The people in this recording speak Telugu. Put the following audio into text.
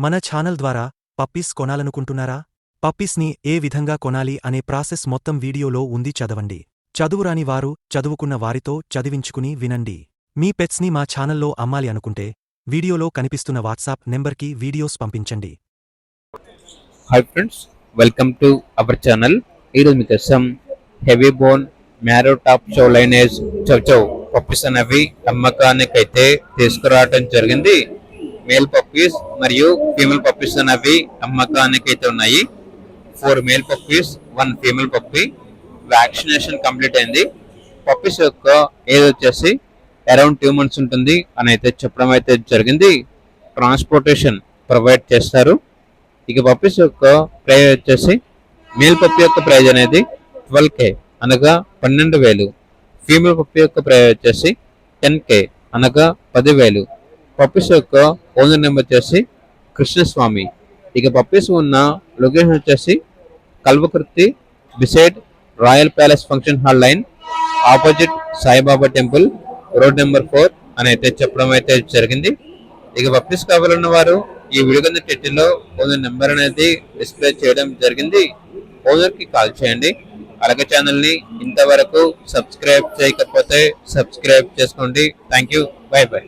మన ఛానల్ ద్వారా పప్పీస్ కొనాలనుకుంటున్నారా? పప్పీస్ని ఏ విధంగా కొనాలి అనే ప్రాసెస్ మొత్తం వీడియోలో ఉంది, చదవండి. చదువురాని వారు చదువుకున్న వారితో చదివించుకుని వినండి. మీ పెట్స్ని మా ఛానల్లో అమ్మాలి అనుకుంటే వీడియోలో కనిపిస్తున్న వాట్సాప్ నెంబర్కి వీడియోస్ పంపించండి. Hi friends, welcome to our channel. ఈరోజు మీకోసం heavy bone marrow top show lineage chow chow puppies అనేవి అమ్మకానికైతే తీసుకురావడం జరిగింది. మేల్ పప్పీస్ మరియు ఫీమేల్ పప్పీస్ అనేవి అమ్మకానికైతే ఉన్నాయి. 4 male puppies, 1 female puppy. Vaccination complete అయింది. పప్పీస్ యొక్క ఏజ్ వచ్చేసి అరౌండ్ 2 months ఉంటుంది అని అయితే చెప్పడం అయితే జరిగింది. ట్రాన్స్పోర్టేషన్ ప్రొవైడ్ చేస్తారు. ఇక పప్పీస్ యొక్క ప్రైజ్ వచ్చేసి మేల్ పప్పీ యొక్క ప్రైజ్ అనేది 12K అనగా 12,000. ఫీమేల్ పప్పీ యొక్క ప్రైజ్ వచ్చేసి 10K అనగా 10,000. పప్పీస్ యొక్క ఓనర్ నెంబర్ వచ్చేసి కృష్ణస్వామి. ఇక పప్పీస్ ఉన్న లొకేషన్ వచ్చేసి Kalwakurthy beside royal palace function hall line, opposite Saibaba temple, road number 4 అని అయితే చెప్పడం అయితే జరిగింది. ఇక పప్పీస్ కావాలన్న వారు ఈ వీడియో కింద టైటిల్లో ఓనర్ నెంబర్ అనేది డిస్ప్లే చేయడం జరిగింది. ఓనర్ కి కాల్ చేయండి. అలాగే ఛానల్ ని ఇంతవరకు సబ్స్క్రైబ్ చేయకపోతే సబ్స్క్రైబ్ చేసుకోండి. Thank you. By by.